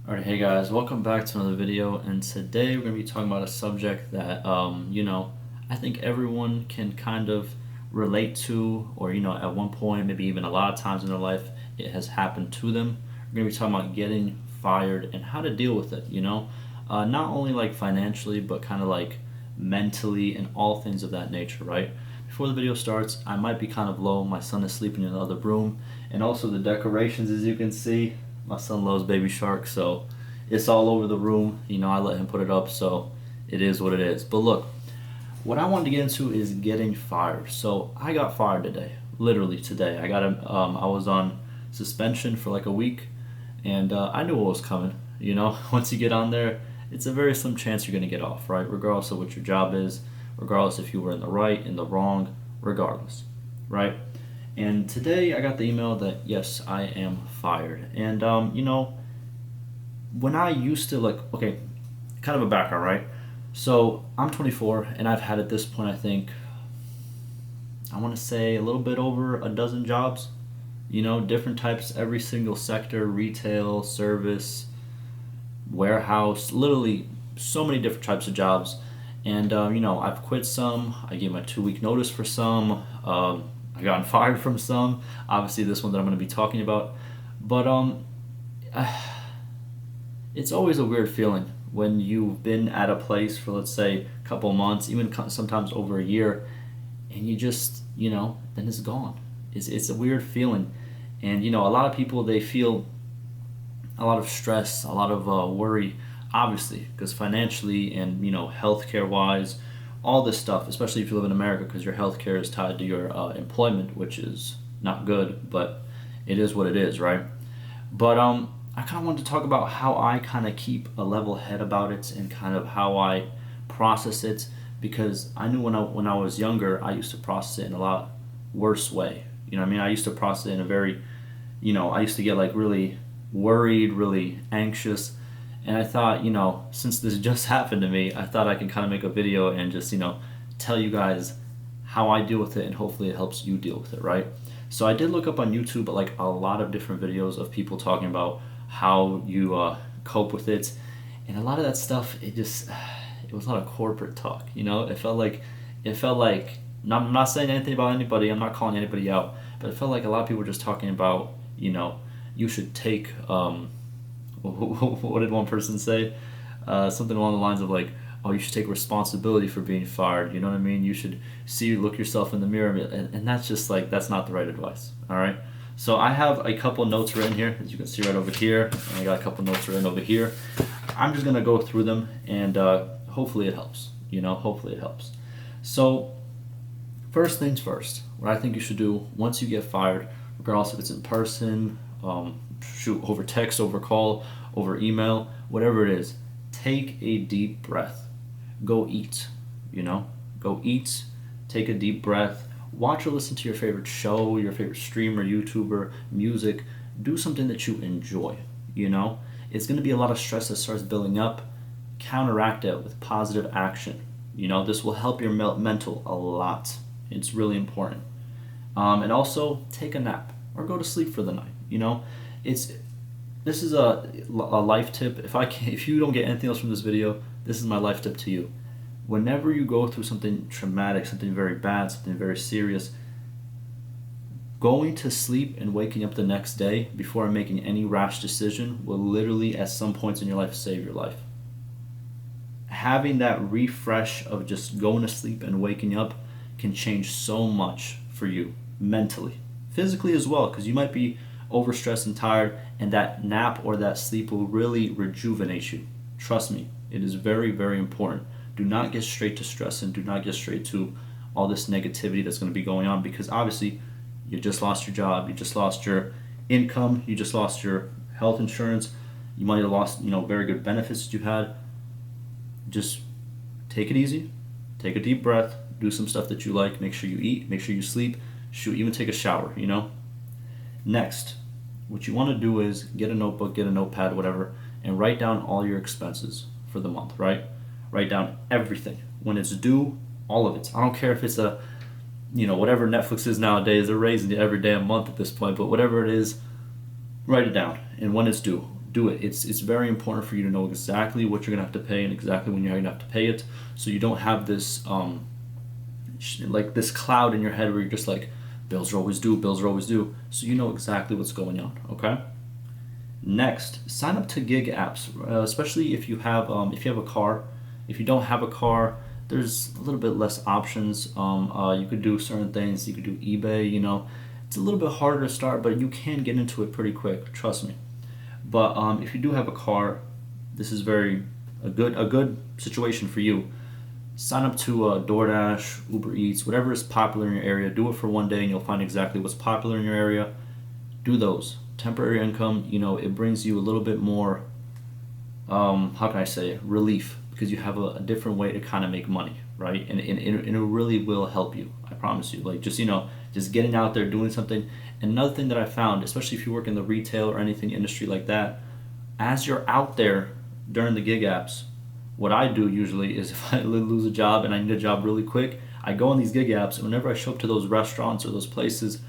Alright, hey guys, welcome back to another video, and today we're going to be talking about a subject that, I think everyone can kind of relate to, or, at one point, maybe even a lot of times in their life, it has happened to them. We're going to be talking about getting fired and how to deal with it, not only like financially, but kind of like mentally and all things of that nature, right? Before the video starts, I might be kind of low. My son is sleeping in the other room, and also the decorations, as you can see. My son loves Baby Shark, so it's all over the room. I let him put it up, so it is what it is. But look, what I wanted to get into is getting fired. So I got fired today, literally today. I was on suspension for like a week, and I knew what was coming. Once you get on there, it's a very slim chance you're going to get off, right? Regardless of what your job is, regardless if you were in the right, in the wrong, regardless, right? And today I got the email that yes, I am fired. And when I used to okay, kind of a background, right? So I'm 24, and I've had at this point, I think, I want to say a little bit over a dozen jobs. Different types, every single sector: retail, service, warehouse, literally so many different types of jobs. And I've quit some. I gave my 2 week notice for some. I got fired from some. Obviously, this one that I'm going to be talking about. But it's always a weird feeling when you've been at a place for, let's say, a couple months, even sometimes over a year, and you just, then it's gone. It's a weird feeling. And a lot of people, they feel a lot of stress, a lot of worry, obviously, because financially and healthcare wise, all this stuff, especially if you live in America, because your healthcare is tied to your employment, which is not good, but it is what it is, right? But I kind of wanted to talk about how I kind of keep a level head about it and kind of how I process it, because I knew when I was younger, I used to process it in a lot worse way. You know what I mean? I used to process it in a very, I used to get like really worried, really anxious. And I thought, since this just happened to me, I thought I could kind of make a video and just, tell you guys how I deal with it, and hopefully it helps you deal with it, right? So I did look up on YouTube like a lot of different videos of people talking about how you cope with it. And a lot of that stuff, it was a lot of corporate talk, it felt like, I'm not saying anything about anybody, I'm not calling anybody out, but it felt like a lot of people were just talking about, you should take what did one person say? Something along the lines of like, oh, you should take responsibility for being fired. You know what I mean? You should look yourself in the mirror, and that's just like, that's not the right advice. All right. So I have a couple notes written here, as you can see right over here, and I got a couple notes written over here. I'm just gonna go through them, and hopefully it helps. Hopefully it helps. So first things first, what I think you should do once you get fired, regardless if it's in person, shoot, over text, over call, over email, whatever it is, take a deep breath. Go eat, go eat, take a deep breath, watch or listen to your favorite show, your favorite streamer, YouTuber, music. Do something that you enjoy, It's going to be a lot of stress that starts building up. Counteract it with positive action. This will help your mental a lot. It's really important. And also take a nap or go to sleep for the night. It's this is a life tip. If you don't get anything else from this video, this is my life tip to you. Whenever you go through something traumatic, something very bad, something very serious, going to sleep and waking up the next day before making any rash decision will literally, at some points in your life, save your life. Having that refresh of just going to sleep and waking up can change so much for you mentally, physically as well, because you might be overstressed and tired, and that nap or that sleep will really rejuvenate you. Trust me, it is very, very important. Do not get straight to stress, and do not get straight to all this negativity that's going to be going on, because obviously you just lost your job, you just lost your income, you just lost your health insurance, you might have lost very good benefits that you had. Just take it easy, take a deep breath, do some stuff that you like, make sure you eat, make sure you sleep, shoot, even take a shower. Next, what you want to do is get a notebook, get a notepad, whatever, and write down all your expenses for the month, right? Write down everything. When it's due, all of it. I don't care if it's whatever Netflix is nowadays, they're raising it every damn month at this point, but whatever it is, write it down. And when it's due, do it. It's very important for you to know exactly what you're gonna have to pay and exactly when you're gonna have to pay it, so you don't have this like this cloud in your head where you're just like, bills are always due, bills are always due. So you know exactly what's going on. Okay. Next, sign up to gig apps, especially if you have a car. If you don't have a car, there's a little bit less options. You could do certain things. You could do eBay. It's a little bit harder to start, but you can get into it pretty quick. Trust me. But if you do have a car, this is a good situation for you. Sign up to DoorDash, Uber Eats, whatever is popular in your area. Do it for one day, and you'll find exactly what's popular in your area. Do those. Temporary income, it brings you a little bit more, how can I say it, relief, because you have a different way to kind of make money, right? And it really will help you, I promise you. Like, just getting out there, doing something. And another thing that I found, especially if you work in the retail or anything industry like that, as you're out there during the gig apps, what I do usually is if I lose a job and I need a job really quick, I go on these gig apps, and whenever I show up to those restaurants or those places,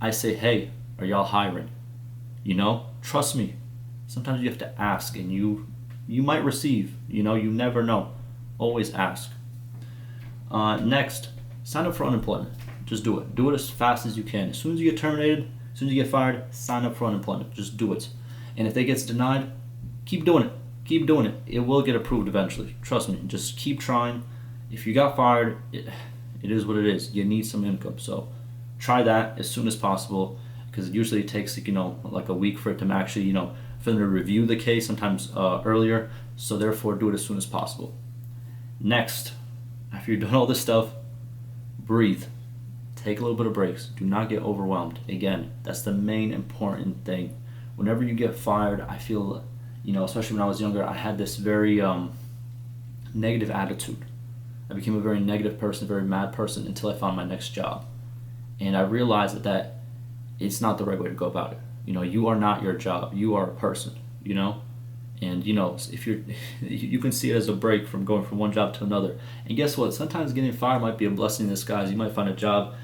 I say, hey, are y'all hiring? Trust me. Sometimes you have to ask, and you might receive. You never know. Always ask. Next, sign up for unemployment. Just do it. Do it as fast as you can. As soon as you get terminated, as soon as you get fired, sign up for unemployment. Just do it. And if it gets denied, keep doing it. Keep doing it. It will get approved eventually. Trust me. Just keep trying. If you got fired, it is what it is. You need some income. So try that as soon as possible, because usually it takes like a week for it to actually for them to review the case, sometimes earlier. So therefore, do it as soon as possible. Next, after you've done all this stuff, breathe. Take a little bit of breaks. Do not get overwhelmed. Again, that's the main important thing. Whenever you get fired, I feel, especially when I was younger, I had this very negative attitude. I became a very negative person, very mad person, until I found my next job. And I realized that it's not the right way to go about it. You are not your job. You are a person, And, if you can see it as a break from going from one job to another. And guess what? Sometimes getting fired might be a blessing in disguise. You might find a job,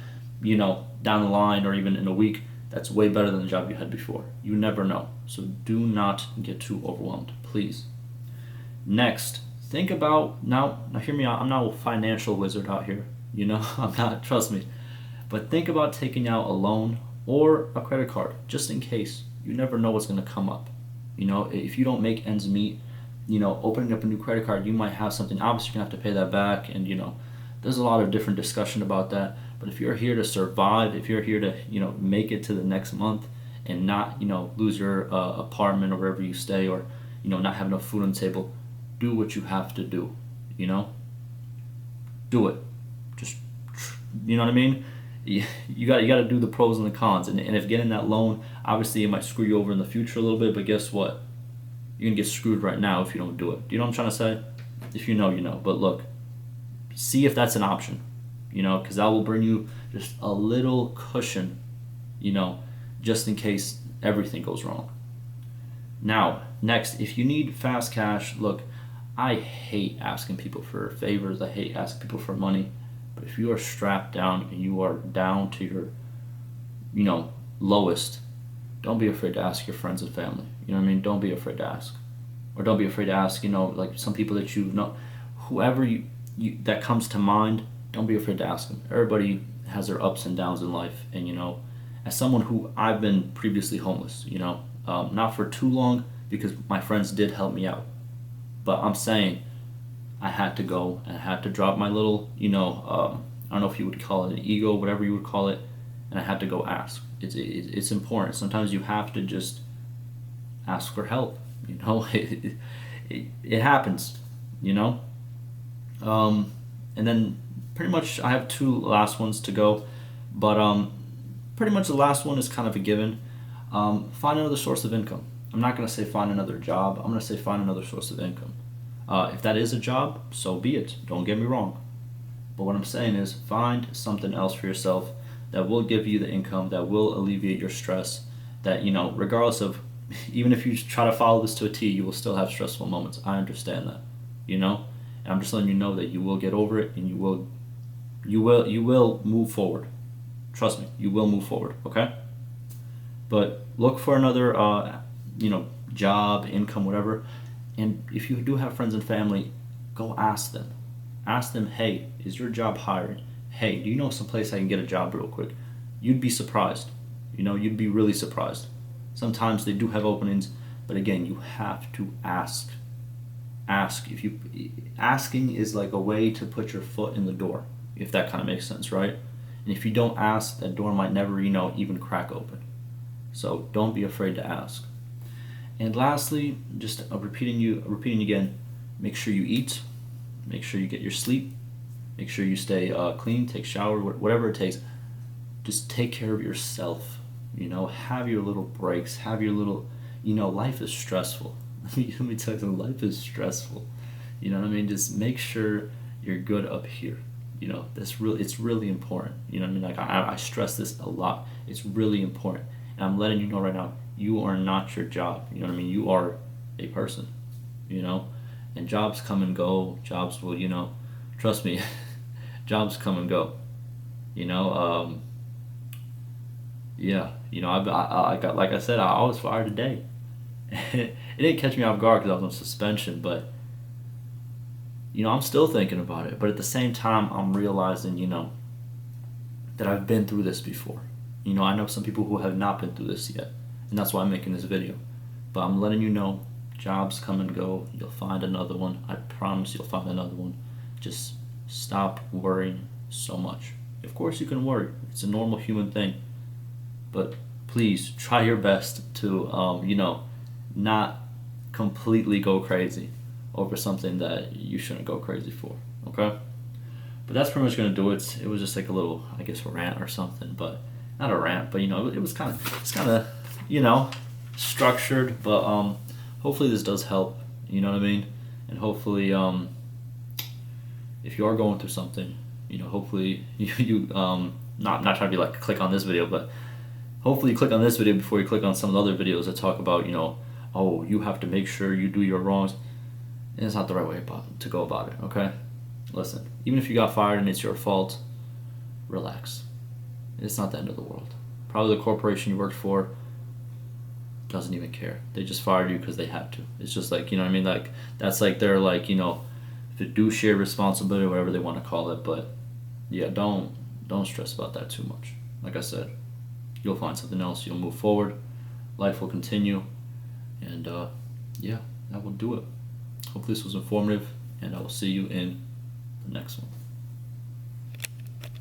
down the line or even in a week that's way better than the job you had before. You never know. So do not get too overwhelmed, please. Next, think about, now hear me out. I'm not a financial wizard out here. I'm not, trust me. But think about taking out a loan or a credit card, just in case. You never know what's going to come up. If you don't make ends meet, opening up a new credit card, you might have something. Obviously, you're going to have to pay that back, and, there's a lot of different discussion about that. But if you're here to survive, if you're here to, make it to the next month and not, lose your apartment or wherever you stay, or, not have enough food on the table, do what you have to do, Do it. Just, you know what I mean? You got to do the pros and the cons, and if getting that loan, obviously it might screw you over in the future a little bit, but guess what? You're gonna get screwed right now if you don't do it. Do you know what I'm trying to say? If you know, you know. But look, see if that's an option, because that will bring you just a little cushion, just in case everything goes wrong. Now, next, if you need fast cash, look, I hate asking people for favors. I hate asking people for money. But if you are strapped down and you are down to your, lowest, don't be afraid to ask your friends and family. You know what I mean? Don't be afraid to ask. Or don't be afraid to ask, like some people that you know, whoever you that comes to mind, don't be afraid to ask them. Everybody has their ups and downs in life. And, as someone who I've been previously homeless, not for too long, because my friends did help me out. But I'm saying, I had to go and I had to drop my little, I don't know if you would call it an ego, whatever you would call it, and I had to go ask. It's important. Sometimes you have to just ask for help. It happens. And then pretty much I have two last ones to go, but pretty much the last one is kind of a given. Find another source of income. I'm not going to say find another job. I'm going to say find another source of income. If that is a job, so be it. Don't get me wrong. But what I'm saying is find something else for yourself that will give you the income, that will alleviate your stress, that, regardless of, even if you try to follow this to a T, you will still have stressful moments. I understand that, And I'm just letting you know that you will get over it, and you will move forward. Trust me, you will move forward, okay? But look for another, job, income, whatever. And if you do have friends and family, go ask them. Ask them, hey, is your job hiring? Hey, do you know some place I can get a job real quick? You'd be surprised. You'd be really surprised. Sometimes they do have openings, but again, you have to ask. Asking is like a way to put your foot in the door, if that kind of makes sense, right? And if you don't ask, that door might never, even crack open. So don't be afraid to ask. And lastly, just repeating again, make sure you eat, make sure you get your sleep, make sure you stay clean, take a shower, whatever it takes. Just take care of yourself. Have your little breaks, have your little, life is stressful. Let me tell you, life is stressful. You know what I mean? Just make sure you're good up here. It's really important. You know what I mean? Like I stress this a lot. It's really important. And I'm letting you know right now, you are not your job. You know what I mean? You are a person. And jobs come and go. Jobs will, trust me, jobs come and go. Yeah. I got, like I said, I was fired today. It didn't catch me off guard because I was on suspension, but I'm still thinking about it. But at the same time, I'm realizing, that I've been through this before. I know some people who have not been through this yet, and that's why I'm making this video. But I'm letting you know, jobs come and go. You'll find another one. I promise you'll find another one. Just stop worrying so much. Of course you can worry. It's a normal human thing. But please try your best to, not completely go crazy over something that you shouldn't go crazy for, okay? But that's pretty much going to do it. It was just like a little, I guess, rant or something, but not a rant, but it was kind of, structured, but hopefully this does help, you know what I mean? And hopefully, if you are going through something, hopefully you not trying to be like, click on this video, but hopefully you click on this video before you click on some of the other videos that talk about, oh, you have to make sure you do your wrongs. And it's not the right way to go about it, okay? Listen, even if you got fired and it's your fault, relax. It's not the end of the world. Probably the corporation you worked for doesn't even care. They just fired you because they had to. It's just like, you know what I mean? Like, that's like their, like, fiduciary responsibility, whatever they want to call it. But, yeah, don't stress about that too much. Like I said, you'll find something else. You'll move forward. Life will continue. And, yeah, that will do it. Hopefully this was informative, and I will see you in the next one.